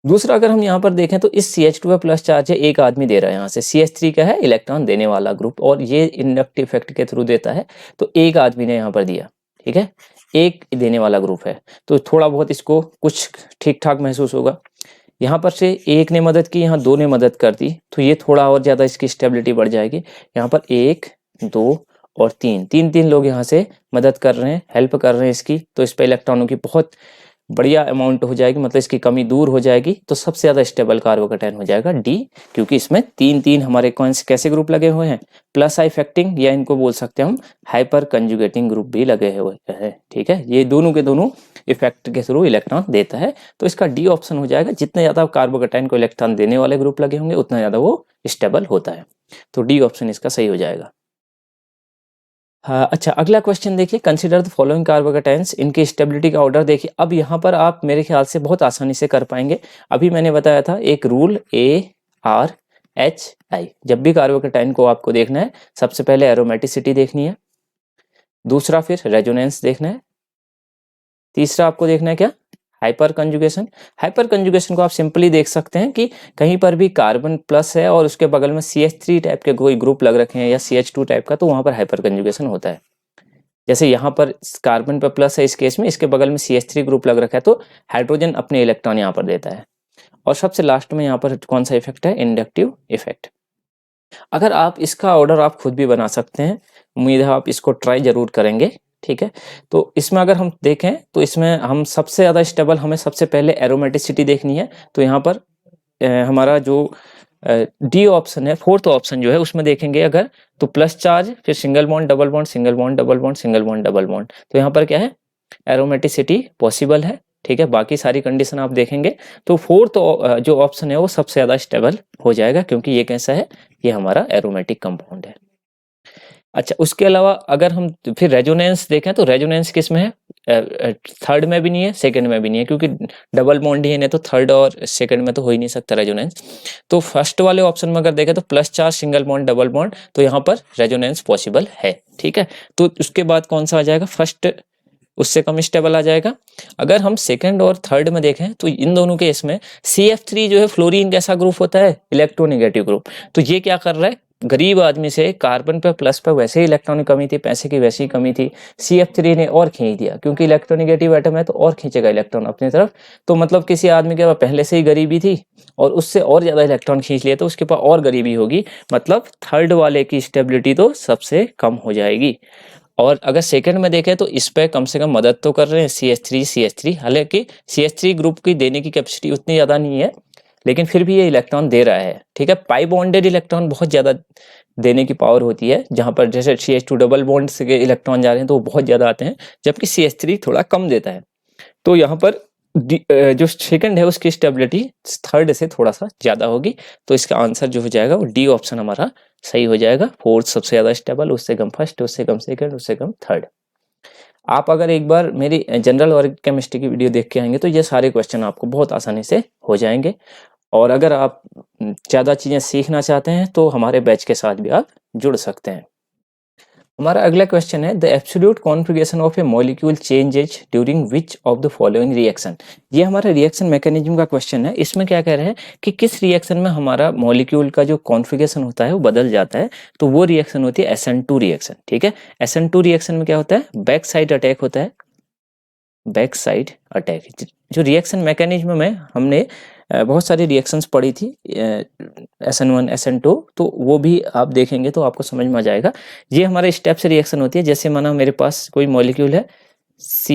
दूसरा अगर हम यहाँ पर देखें तो इस CH2 पे प्लस चार्ज है, एक आदमी दे रहा है यहाँ से, CH3 का है इलेक्ट्रॉन देने वाला ग्रुप और ये इंडक्टिव इफेक्ट के थ्रू देता है, तो एक आदमी ने यहाँ पर दिया, ठीक है, एक देने वाला ग्रुप है, तो थोड़ा बहुत इसको कुछ ठीक ठाक महसूस होगा। यहाँ पर से एक ने मदद की, यहाँ दो ने मदद कर दी, तो ये थोड़ा और ज्यादा इसकी स्टेबिलिटी बढ़ जाएगी। यहाँ पर 1 2 और 3 तीन तीन लोग यहाँ से मदद कर रहे हैं, हेल्प कर रहे हैं इसकी, तो इस पर इलेक्ट्रॉनों की बहुत बढ़िया अमाउंट हो जाएगी, मतलब इसकी कमी दूर हो जाएगी। तो सबसे ज्यादा स्टेबल कार्बोकेटाइन हो जाएगा डी, क्योंकि इसमें तीन तीन हमारे कौन से कैसे ग्रुप लगे हुए हैं, प्लस इफेक्टिंग या इनको बोल सकते हैं हम हाइपर कंजुगेटिंग ग्रुप भी लगे हुए हैं, ठीक है। ये दोनों के दोनों इफेक्ट के थ्रू इलेक्ट्रॉन देता है, तो इसका डी ऑप्शन हो जाएगा। जितने ज्यादा कार्बोकेटाइन को इलेक्ट्रॉन देने वाले ग्रुप लगे होंगे उतना ज्यादा वो स्टेबल होता है, तो डी ऑप्शन इसका सही हो जाएगा। हाँ, अच्छा अगला क्वेश्चन देखिए, कंसीडर द फॉलोइंग कार्बोकेटाइंस, इनकी स्टेबिलिटी का ऑर्डर देखिए। अब यहाँ पर आप मेरे ख्याल से बहुत आसानी से कर पाएंगे। अभी मैंने बताया था एक रूल ARHI, जब भी कार्बोकेटाइन को आपको देखना है सबसे पहले एरोमेटिसिटी देखनी है, दूसरा फिर रेजोनेंस देखना है, तीसरा आपको देखना है क्या, हाइपर कंजुगेशन। हाइपर कंजुगेशन को आप सिंपली देख सकते हैं कि कहीं पर भी कार्बन प्लस है और उसके बगल में CH3 टाइप के कोई ग्रुप लग रखे हैं या CH2 टाइप का, तो वहां पर हाइपर कंजुगेशन होता है। जैसे यहाँ पर कार्बन पर प्लस है इस केस में, इसके बगल में CH3 ग्रुप लग रखा है, तो हाइड्रोजन अपने इलेक्ट्रॉन यहाँ पर देता है। और सबसे लास्ट में यहाँ पर कौन सा इफेक्ट है, इंडक्टिव इफेक्ट। अगर आप इसका ऑर्डर आप खुद भी बना सकते हैं, उम्मीद है आप इसको ट्राई जरूर करेंगे, ठीक है। तो इसमें अगर हम देखें तो इसमें हम सबसे ज्यादा स्टेबल, हमें सबसे पहले एरोमेटिसिटी देखनी है। तो यहाँ पर हमारा जो डी ऑप्शन है, फोर्थ ऑप्शन जो है उसमें देखेंगे अगर, तो प्लस चार्ज फिर single bond double bond single bond double bond single bond double bond, तो यहाँ पर क्या है, एरोमेटिसिटी पॉसिबल है, ठीक है। बाकी सारी कंडीशन आप देखेंगे तो फोर्थ जो ऑप्शन है वो सबसे ज्यादा स्टेबल हो जाएगा, क्योंकि ये कैसा है, ये हमारा एरोमेटिक कंपाउंड है। अच्छा, उसके अलावा अगर हम फिर रेजोनेंस देखें तो रेजोनेंस किस में है, थर्ड में भी नहीं है, सेकंड में भी नहीं है, क्योंकि डबल बॉन्ड ही है, नहीं तो थर्ड और सेकंड में तो हो ही नहीं सकता रेजोनेंस। तो फर्स्ट वाले ऑप्शन में अगर देखें तो plus charge single bond double bond, तो यहाँ पर रेजोनेंस पॉसिबल है, ठीक है। तो उसके बाद कौन सा आ जाएगा, फर्स्ट उससे कम स्टेबल आ जाएगा। अगर हम सेकंड और थर्ड में देखें तो इन दोनों के इसमें CF3 जो है फ्लोरीन कैसा ग्रुप होता है, इलेक्ट्रोनेगेटिव ग्रुप, तो ये क्या कर रहा है, गरीब आदमी से कार्बन पे प्लस पे वैसे ही इलेक्ट्रॉनिक कमी थी, पैसे की वैसी ही कमी थी, CF3 ने और खींच दिया, क्योंकि इलेक्ट्रोनेगेटिव एटम है तो और खींचेगा इलेक्ट्रॉन अपनी तरफ। तो मतलब किसी आदमी के पास पहले से ही गरीबी थी और उससे और ज़्यादा इलेक्ट्रॉन खींच लिए तो उसके पास और गरीबी होगी, मतलब थर्ड वाले की स्टेबिलिटी तो सबसे कम हो जाएगी। और अगर सेकंड में देखें तो इस पे कम से कम मदद तो कर रहे हैं CH3, हालांकि CH3 ग्रुप की देने की कैपेसिटी उतनी ज़्यादा नहीं है, लेकिन फिर भी ये इलेक्ट्रॉन दे रहा है, ठीक है। पाई बॉन्डेड इलेक्ट्रॉन बहुत ज़्यादा देने की पावर होती है, जहाँ पर जैसे CH2 डबल बॉन्ड से इलेक्ट्रॉन जा रहे हैं तो वो बहुत ज़्यादा आते हैं, जबकि CH3 थोड़ा कम देता है। तो यहाँ पर जो सेकंड है उसकी स्टेबिलिटी थर्ड से थोड़ा सा ज़्यादा होगी, तो इसका आंसर जो हो जाएगा वो डी ऑप्शन हमारा सही हो जाएगा। फोर्थ सबसे ज़्यादा स्टेबल, उससे कम फर्स्ट, उससे कम सेकंड, उससे कम थर्ड। आप अगर एक बार मेरी जनरल और केमिस्ट्री की वीडियो देख के आएंगे तो ये सारे क्वेश्चन आपको बहुत आसानी से हो जाएंगे। और अगर आप ज़्यादा चीज़ें सीखना चाहते हैं तो हमारे बैच के साथ भी आप जुड़ सकते हैं। हमारा अगला क्वेश्चन है the absolute configuration of A molecule changes during which of the following reaction. ये हमारा रिएक्शन मैकेनिज्म का क्वेश्चन है। इसमें क्या कह रहे हैं कि किस रिएक्शन में हमारा मॉलिक्यूल का जो कॉन्फ़िगरेशन होता है वो बदल जाता है, तो वो रिएक्शन होती है SN2 रिएक्शन, ठीक है। SN2 रिएक्शन में क्या होता है, बैक साइड अटैक होता है, बैक साइड अटैक। जो रिएक्शन मैकेनिज्म में हमने बहुत सारी रिएक्शंस पढ़ी थी, SN1 SN2, तो वो भी आप देखेंगे तो आपको समझ में आ जाएगा। ये हमारे स्टेप से रिएक्शन होती है। जैसे माना मेरे पास कोई मॉलिक्यूल है C,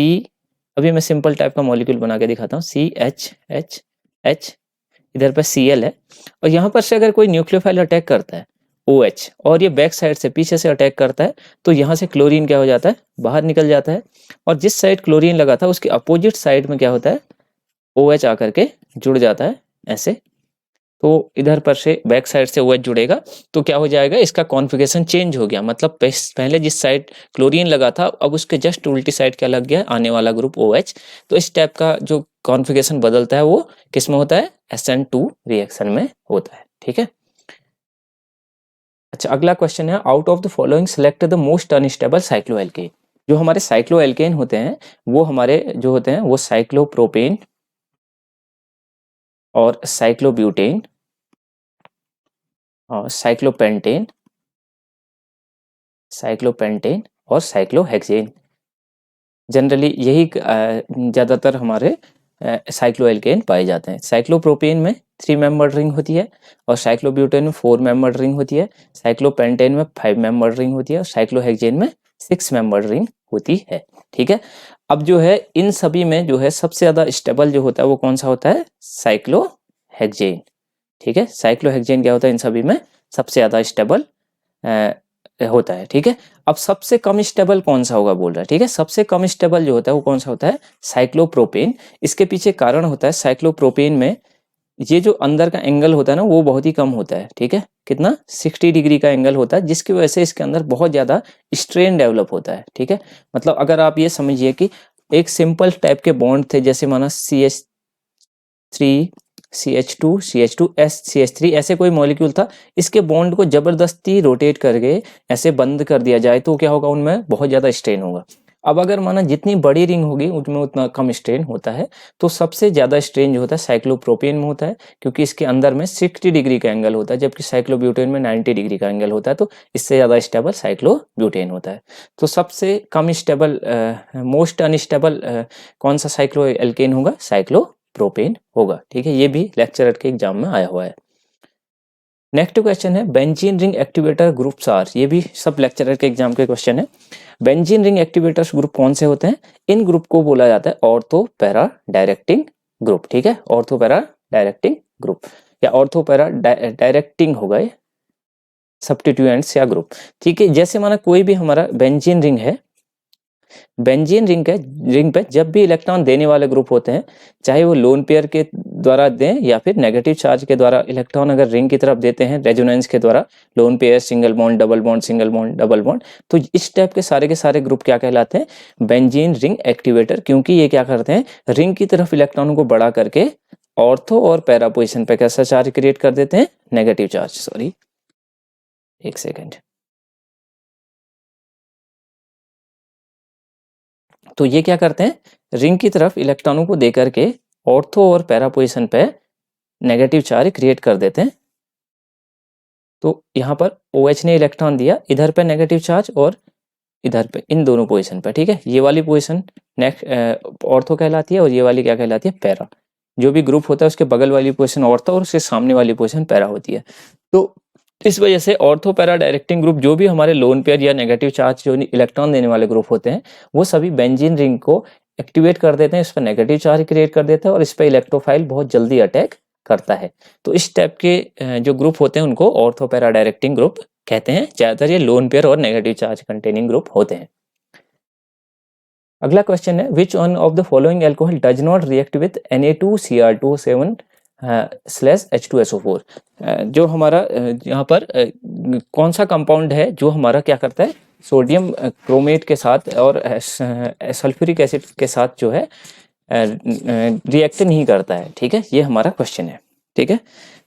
अभी मैं सिंपल टाइप का मॉलिक्यूल बना के दिखाता हूँ, CH, इधर पर Cl है, और यहाँ पर से अगर कोई न्यूक्लियोफाइल अटैक करता है OH, और ये बैक साइड से पीछे से अटैक करता है, तो यहाँ से क्लोरीन क्या हो जाता है, बाहर निकल जाता है, और जिस साइड क्लोरीन लगा था उसके अपोजिट साइड में क्या होता है, OH आकर के जुड़ जाता है ऐसे। तो इधर पर से बैक साइड से OH जुड़ेगा तो क्या हो जाएगा, इसका कॉन्फ़िगरेशन चेंज हो गया, मतलब पहले जिस साइड क्लोरीन लगा था अब उसके जस्ट उल्टी साइड क्या लग गया, आने वाला ग्रुप OH। तो इस टाइप का जो कॉन्फ़िगरेशन बदलता है वो किस में होता है, SN2 रिएक्शन में होता है, ठीक है। अच्छा, अगला क्वेश्चन है out of the following select the most unstable cycloalkane. जो हमारे साइक्लोएल्केन होते हैं वो हमारे जो होते हैं वो साइक्लोप्रोपेन और साइक्लोब्यूटेन और साइक्लोपेंटेन और साइक्लोहेक्सेन। जनरली यही ज़्यादातर हमारे साइक्लोएल्केन पाए जाते हैं। साइक्लोप्रोपेन में 3 मेंबर रिंग होती है, और साइक्लोब्यूटेन में 4 मेंबर रिंग होती है, साइक्लोपेंटेन में 5 मेंबर रिंग होती है, और साइक्लोहेक्सेन में 6 मेंबर रिंग होती है, ठीक है। अब जो है इन सभी में जो है सबसे ज़्यादा स्टेबल जो होता है वो कौन सा होता है, साइक्लोहेक्सेन, ठीक है। साइक्लोहेक्सेन क्या होता है इन सभी में सबसे ज़्यादा स्टेबल होता है, ठीक है। अब सबसे कम स्टेबल कौन सा होगा बोल रहा है, ठीक है। सबसे कम स्टेबल जो होता है वो कौन सा होता है, साइक्लोप्रोपेन। इसके पीछे कारण होता है, साइक्लोप्रोपेन में ये जो अंदर का एंगल होता है ना वो बहुत ही कम होता है, ठीक है। कितना, 60 डिग्री का एंगल होता है, जिसकी वजह से इसके अंदर बहुत ज़्यादा स्ट्रेन डेवलप होता है, ठीक है। मतलब अगर आप ये समझिए कि एक सिंपल टाइप के बॉन्ड थे, जैसे माना CH3 CH2 ऐसे कोई मॉलिक्यूल था, इसके बॉन्ड को जबरदस्ती रोटेट करके ऐसे बंद कर दिया जाए तो क्या होगा, उनमें बहुत ज़्यादा स्ट्रेन होगा। अब अगर माना जितनी बड़ी रिंग होगी उनमें उतना कम स्ट्रेन होता है, तो सबसे ज़्यादा स्ट्रेन जो होता है साइक्लोप्रोपेन में होता है, क्योंकि इसके अंदर में 60 डिग्री का एंगल होता है, जबकि साइक्लोब्यूटेन में 90 डिग्री का एंगल होता है, तो इससे ज़्यादा स्टेबल साइक्लोब्यूटेन होता है। तो सबसे कम स्टेबल मोस्ट अनस्टेबल कौन सा साइक्लो एल्केन होगा, साइक्लोप्रोपेन होगा, ठीक है। ये भी लेक्चरर के एग्जाम में आया हुआ है। नेक्स्ट क्वेश्चन है benzene ring activator groups are. ये भी सब लेक्चरर के एग्जाम के क्वेश्चन है। बेंजीन रिंग एक्टिवेटर्स ग्रुप कौन से होते हैं, इन ग्रुप को बोला जाता है ऑर्थो पैरा डायरेक्टिंग ग्रुप, ठीक है। ऑर्थो पैरा डायरेक्टिंग ग्रुप या ऑर्थो पैरा डायरेक्टिंग होगा ये, सब्स्टिट्यूएंट्स या ग्रुप, ठीक है। जैसे माना कोई भी हमारा बेंजीन रिंग है, बेंजीन रिंग पे जब भी इलेक्ट्रॉन देने वाले ग्रुप होते हैं, चाहे वो लोन पेयर के द्वारा दें या फिर नेगेटिव चार्ज के द्वारा इलेक्ट्रॉन अगर रिंग की तरफ देते हैं रेजोनेंस के द्वारा, lone pair, single bond, double bond, single bond, double bond, तो इस टाइप के सारे ग्रुप क्या कहलाते हैं, बेंजीन रिंग एक्टिवेटर, क्योंकि ये क्या करते हैं, रिंग की तरफ इलेक्ट्रॉनों को बढ़ा करके ऑर्थो और पैरा पोजिशन पे कैसा चार्ज क्रिएट कर देते हैं, नेगेटिव चार्ज। सॉरी, एक सेकेंड। तो ये क्या करते हैं, रिंग की तरफ इलेक्ट्रॉनों को देकर के ऑर्थो और पैरा पोजिशन पे नेगेटिव चार्ज क्रिएट कर देते हैं। तो यहाँ पर OH ने इलेक्ट्रॉन दिया, इधर पे नेगेटिव चार्ज और इधर पे, इन दोनों पोजीशन पे, ठीक है। ये वाली पोजीशन नेक्स्ट ऑर्थो कहलाती है और ये वाली क्या कहलाती है, पैरा। जो भी ग्रुप होता है उसके बगल वाली पोजीशन ऑर्थो और उसके सामने वाली पोजीशन पैरा होती है। तो इस वजह से ऑर्थो पैरा डायरेक्टिंग ग्रुप, जो भी हमारे लोन पेयर या नेगेटिव चार्ज जो इलेक्ट्रॉन देने वाले ग्रुप होते हैं, वो सभी बेंजीन रिंग को एक्टिवेट कर देते हैं, इस पर नेगेटिव चार्ज क्रिएट कर देते हैं और इस पर इलेक्ट्रोफाइल बहुत जल्दी अटैक करता है। तो इस टाइप के जो ग्रुप होते हैं उनको ऑर्थो पैरा डायरेक्टिंग ग्रुप कहते हैं। ज्यादातर ये लोन पेयर और नेगेटिव चार्ज कंटेनिंग ग्रुप होते हैं। अगला क्वेश्चन है, which one of the following alcohol does not react with Na2Cr2 /H2SO4। जो हमारा यहाँ पर कौन सा कंपाउंड है जो हमारा क्या करता है, सोडियम क्रोमेट के साथ और सल्फ्यूरिक एसिड के साथ जो है रिएक्ट नहीं करता है, ठीक है। ये हमारा क्वेश्चन है, ठीक है।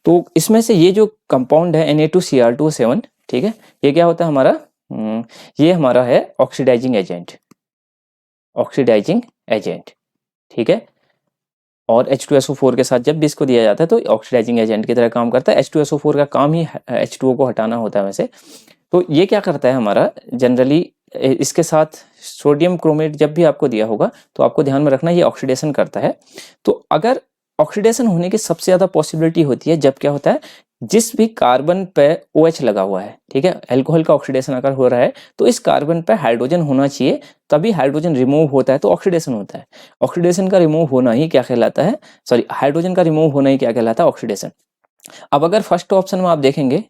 तो इसमें से ये जो कंपाउंड है Na2Cr2, ठीक है, ये क्या होता है हमारा, ये हमारा है ऑक्सीडाइजिंग एजेंट, ऑक्सीडाइजिंग एजेंट, ठीक है। और H2SO4 के साथ जब भी इसको दिया जाता है तो ऑक्सीडाइजिंग एजेंट की तरह काम करता है। H2SO4 का काम ही H2O को हटाना होता है वैसे। तो ये क्या करता है हमारा, जनरली इसके साथ सोडियम क्रोमेट जब भी आपको दिया होगा तो आपको ध्यान में रखना ये ऑक्सीडेशन करता है। तो अगर ऑक्सीडेशन होने की सबसे ज़्यादा पॉसिबिलिटी होती है जब क्या होता है, जिस भी कार्बन पे OH लगा हुआ है, ठीक है, अल्कोहल का ऑक्सीडेशन अगर हो रहा है तो इस कार्बन पे हाइड्रोजन होना चाहिए, तभी हाइड्रोजन रिमूव होता है तो ऑक्सीडेशन होता है। ऑक्सीडेशन का रिमूव होना ही क्या कहलाता है, सॉरी, हाइड्रोजन का रिमूव होना ही क्या कहलाता है, ऑक्सीडेशन। अब अगर फर्स्ट ऑप्शन में आप देखेंगे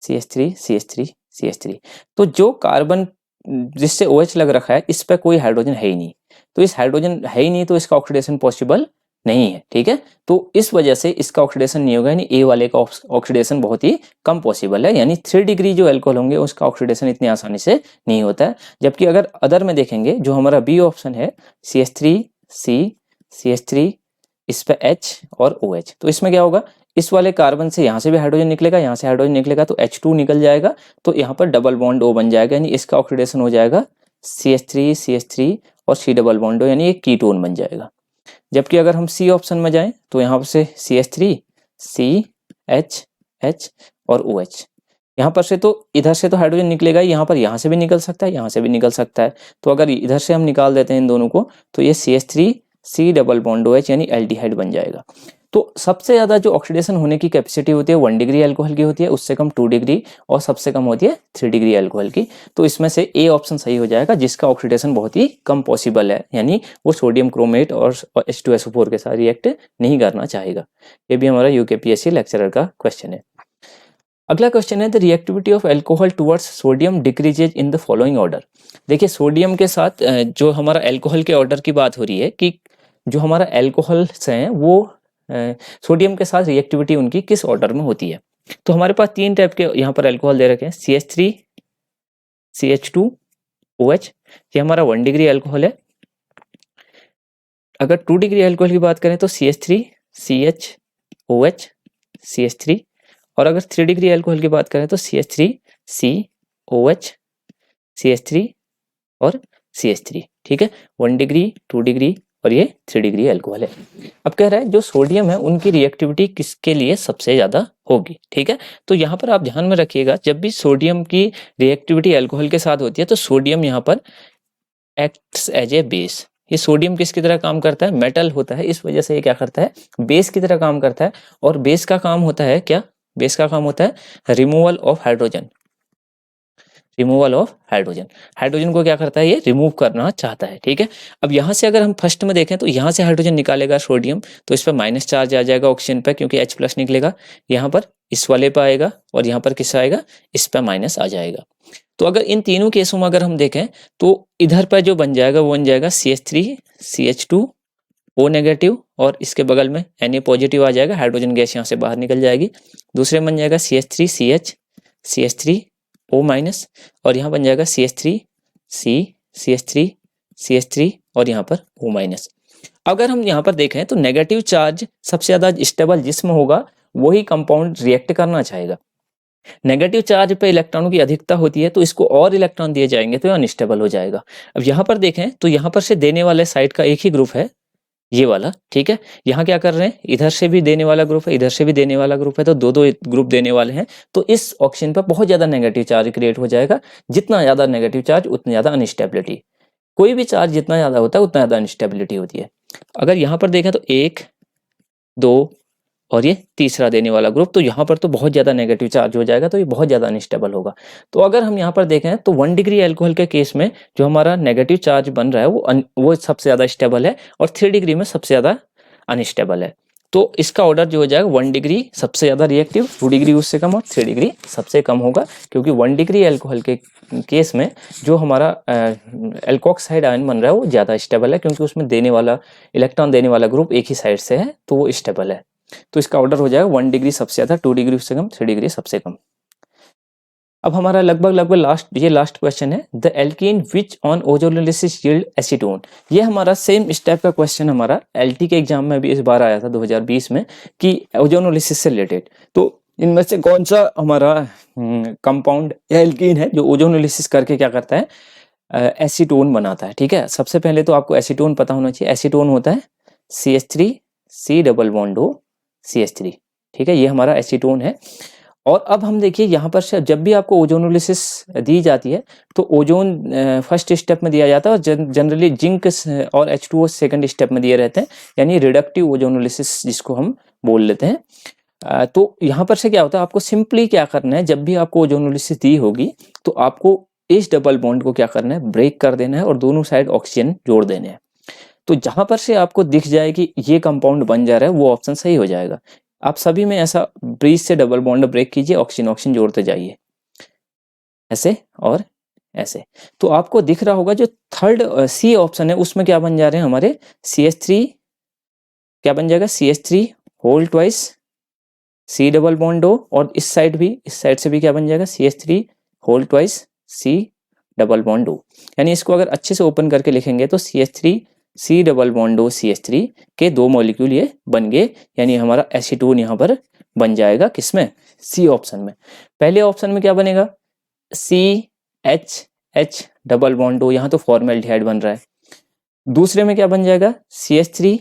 CH3 CH3 CH3, तो जो कार्बन जिससे OH लग रखा है इस पर कोई हाइड्रोजन है ही नहीं, तो इस हाइड्रोजन है ही नहीं तो इसका ऑक्सीडेशन पॉसिबल नहीं है, ठीक है। तो इस वजह से इसका ऑक्सीडेशन नहीं होगा, यानी ए वाले का ऑक्सीडेशन बहुत ही कम पॉसिबल है, यानी 3 डिग्री जो अल्कोहल होंगे उसका ऑक्सीडेशन इतनी आसानी से नहीं होता है। जबकि अगर अदर में देखेंगे, जो हमारा बी ऑप्शन है CH3 C CH3, इस पे H और OH, तो इसमें क्या होगा, इस वाले कार्बन से यहाँ से भी हाइड्रोजन निकलेगा, यहाँ से हाइड्रोजन निकलेगा तो H2 निकल जाएगा, तो यहाँ पर डबल बॉन्ड O बन जाएगा, यानी इसका ऑक्सीडेशन हो जाएगा CH3 CH3 और C डबल बॉन्ड O, यानी एक कीटोन बन जाएगा। जबकि अगर हम सी ऑप्शन में जाएं तो यहाँ से CH3 C H H और OH, यहाँ पर से तो इधर से तो हाइड्रोजन निकलेगा ही, यहाँ पर यहाँ से भी निकल सकता है, यहाँ से भी निकल सकता है। तो अगर इधर से हम निकाल देते हैं इन दोनों को तो ये CH3 C double bond OH यानी एल्डिहाइड बन जाएगा। तो सबसे ज़्यादा जो ऑक्सीडेशन होने की कैपेसिटी होती है 1 डिग्री अल्कोहल की होती है, उससे कम 2 डिग्री और सबसे कम होती है 3 डिग्री अल्कोहल की। तो इसमें से ए ऑप्शन सही हो जाएगा, जिसका ऑक्सीडेशन बहुत ही कम पॉसिबल है, यानी वो सोडियम क्रोमेट और H2SO4 के साथ रिएक्ट नहीं करना चाहेगा। ये भी हमारा UKPSC लेक्चरर का क्वेश्चन है। अगला क्वेश्चन है, the reactivity of alcohol towards sodium decreases in the following order. देखिए, सोडियम के साथ जो हमारा अल्कोहल के ऑर्डर की बात हो रही है कि जो हमारा अल्कोहल्स हैं वो सोडियम के साथ रिएक्टिविटी उनकी किस ऑर्डर में होती है। तो हमारे पास 3 टाइप के यहाँ पर अल्कोहल दे रखे हैं, CH3 CH2 OH, ये हमारा 1 डिग्री अल्कोहल है। अगर 2 डिग्री अल्कोहल की बात करें तो CH3 CH OH CH3, और अगर 3 डिग्री अल्कोहल की बात करें तो CH3 C OH CH3 और CH3, ठीक है। 1 डिग्री 2 डिग्री और ये 3 डिग्री अल्कोहल है। अब कह रहा है जो सोडियम है उनकी रिएक्टिविटी किसके लिए सबसे ज़्यादा होगी, ठीक है। तो यहाँ पर आप ध्यान में रखिएगा, जब भी सोडियम की रिएक्टिविटी अल्कोहल के साथ होती है तो सोडियम यहाँ पर एक्ट्स एज ए बेस। ये सोडियम किसकी तरह काम करता है, मेटल होता है, इस वजह से ये क्या करता है, बेस की तरह काम करता है। और बेस का काम होता है क्या, बेस का काम होता है removal of hydrogen, removal of hydrogen. Hydrogen को क्या करता है, ये रिमूव करना चाहता है, ठीक है। अब यहाँ से अगर हम फर्स्ट में देखें तो यहाँ से हाइड्रोजन निकालेगा सोडियम, तो इस पर माइनस चार्ज आ जाएगा ऑक्सीजन पर, क्योंकि H+ निकलेगा। यहाँ पर इस वाले पर आएगा और यहाँ पर किससे आएगा, इस पर माइनस आ जाएगा। तो अगर इन तीनों केसों में अगर हम देखें तो इधर पर जो बन जाएगा वो बन जाएगा CH3 CH2 O नेगेटिव, और इसके बगल में Na पॉजिटिव आ जाएगा, हाइड्रोजन गैस यहाँ से बाहर निकल जाएगी। दूसरे में बन जाएगा CH3 CH CH3 O minus, और यहाँ बन जाएगा CH3 C CH3 CH3 और यहाँ पर O माइनस। अगर हम यहाँ पर देखें तो नेगेटिव चार्ज सबसे ज़्यादा स्टेबल जिसमें होगा वही कंपाउंड रिएक्ट करना चाहेगा। नेगेटिव चार्ज पे इलेक्ट्रॉनों की अधिकता होती है तो इसको और इलेक्ट्रॉन दिए जाएंगे तो अनस्टेबल हो जाएगा। अब यहाँ पर देखें तो यहाँ पर से देने वाले साइड का एक ही ग्रुप है, ये वाला, ठीक है। यहाँ क्या कर रहे हैं, इधर से भी देने वाला ग्रुप है, इधर से भी देने वाला ग्रुप है, तो दो ग्रुप देने वाले हैं। तो इस ऑक्सीजन पर बहुत ज्यादा नेगेटिव चार्ज क्रिएट हो जाएगा। जितना ज्यादा नेगेटिव चार्ज उतनी ज्यादा अनस्टेबिलिटी। कोई भी चार्ज जितना ज्यादा होता है उतना ज्यादा अनस्टेबिलिटी होती है। अगर यहाँ पर देखें तो 1, 2 और ये तीसरा देने वाला ग्रुप, तो यहाँ पर तो बहुत ज़्यादा नेगेटिव चार्ज हो जाएगा, तो ये बहुत ज़्यादा अनस्टेबल होगा। तो अगर हम यहाँ पर देखें तो 1 डिग्री एल्कोहल के केस में जो हमारा नेगेटिव चार्ज बन रहा है वो सबसे ज़्यादा स्टेबल है, और 3 डिग्री में सबसे ज़्यादा अनस्टेबल है। तो इसका ऑर्डर जो हो जाएगा 1 डिग्री सबसे ज़्यादा रिएक्टिव, 2 डिग्री उससे कम और 3 डिग्री सबसे कम होगा। क्योंकि 1 डिग्री एल्कोहल के केस में जो हमारा एल्कोक्साइड आयन बन रहा है वो ज़्यादा स्टेबल है, क्योंकि उसमें देने वाला इलेक्ट्रॉन देने वाला ग्रुप एक ही साइड से है, तो वो स्टेबल है। तो इसका ऑर्डर हो जाएगा 1 डिग्री सबसे ज़्यादा, 2 डिग्री उससे कम, 3 डिग्री सबसे कम। अब हमारा लगभग लास्ट क्वेश्चन है, the alkene which on ozonolysis yield acetone. ये हमारा सेम स्टेप का क्वेश्चन हमारा एलटी के एग्जाम में भी इस बार आया था 2020 में, कि ओजोनोलिसिस से रिलेटेड। तो इनमें से कौन सा हमारा कंपाउंड एल्कीन है जो ओजोनोलिसिस करके क्या करता है, एसीटोन बनाता है। ठीक है, सबसे पहले तो आपको एसीटोन पता होना चाहिए। एसीटोन होता है CH3 C double bond O CH3। ठीक है, ये हमारा एसीटोन है। और अब हम देखिए यहाँ पर जब भी आपको ओजोनोलिसिस दी जाती है तो ओजोन फर्स्ट स्टेप में दिया जाता है, और जनरली जिंक और H2O सेकंड स्टेप में दिए रहते हैं, यानी रिडक्टिव ओजोनोलिसिस जिसको हम बोल लेते हैं। तो यहाँ पर से क्या होता है, आपको सिंपली क्या करना है, जब भी आपको ओजोनोलिसिस दी होगी तो आपको इस डबल बॉन्ड को क्या करना है, ब्रेक कर देना है और दोनों साइड ऑक्सीजन जोड़ देने हैं। तो जहां पर से आपको दिख जाए कि ये कंपाउंड बन जा रहा है वो ऑप्शन सही हो जाएगा। आप सभी में ऐसा ब्रीज से डबल बॉन्ड ब्रेक कीजिए, ऑक्सीजन ऑक्सीजन जोड़ते जाइए, ऐसे और ऐसे। तो आपको दिख रहा होगा जो थर्ड सी ऑप्शन है उसमें क्या बन जा रहे हैं हमारे CH3, क्या बन जाएगा CH3 whole twice C double bond O, और इस साइड से भी क्या बन जाएगा CH3 whole twice C double bond O। यानी इसको अगर अच्छे से ओपन करके लिखेंगे तो CH3 C double bond O CH3 के 2 मॉलिक्यूल ये बन गए, यानी हमारा एसीटोन यहाँ पर बन जाएगा किसमें, सी ऑप्शन में। पहले ऑप्शन में क्या बनेगा, CH डबल बॉन्ड O, यहाँ तो फॉर्मेल्डिहाइड बन रहा है। दूसरे में क्या बन जाएगा CH3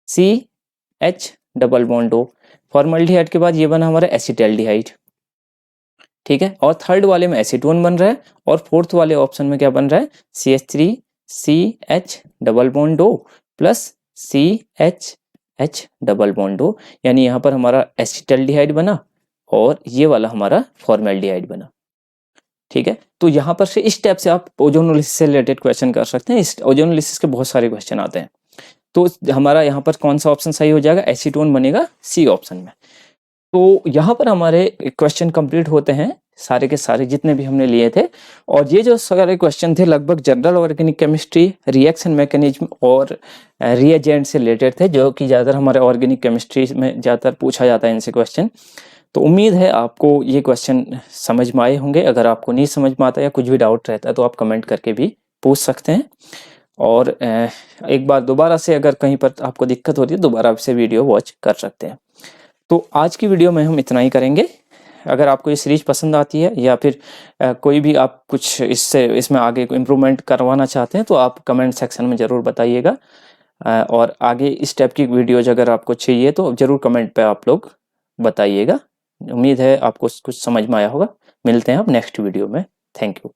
CH double bond O, formaldehyde के बाद ये बना हमारा एसिटाल्डिहाइड। ठीक है, और थर्ड वाले में एसीटोन बन रहा है, और फोर्थ वाले ऑप्शन में क्या बन रहा है CH3 CH double bond O plus CH double bond O, यानी यहाँ पर हमारा एसिटाल्डिहाइड बना और ये वाला हमारा फॉर्मेल्डिहाइड बना। ठीक है, तो यहाँ पर से इस टाइप से आप ओजोनोलिसिस से रिलेटेड क्वेश्चन कर सकते हैं। इस ओजोनोलिसिस के बहुत सारे क्वेश्चन आते हैं। तो हमारा यहाँ पर कौन सा ऑप्शन सही हो जाएगा, एसीटोन बनेगा सी ऑप्शन में। तो यहाँ पर हमारे क्वेश्चन कंप्लीट होते हैं सारे के सारे जितने भी हमने लिए थे। और ये जो सारे क्वेश्चन थे लगभग general organic chemistry, reaction mechanism और रिएजेंट से रिलेटेड थे, जो कि ज़्यादातर हमारे ऑर्गेनिक केमिस्ट्री में ज़्यादातर पूछा जाता है इनसे क्वेश्चन। तो उम्मीद है आपको ये क्वेश्चन समझ में आए होंगे। अगर आपको नहीं समझ में आता या कुछ भी डाउट रहता है तो आप कमेंट करके भी पूछ सकते हैं। और एक बार दोबारा से अगर कहीं पर आपको दिक्कत होती है दोबारा आपसे वीडियो वॉच कर सकते हैं। तो आज की वीडियो में हम इतना ही करेंगे। अगर आपको ये सीरीज पसंद आती है या फिर कोई भी आप कुछ इसमें आगे इम्प्रूवमेंट करवाना चाहते हैं तो आप कमेंट सेक्शन में ज़रूर बताइएगा। और आगे इस टाइप की वीडियोज अगर आपको चाहिए तो ज़रूर कमेंट पे आप लोग बताइएगा। उम्मीद है आपको कुछ समझ में आया होगा। मिलते हैं आप नेक्स्ट वीडियो में। Thank you.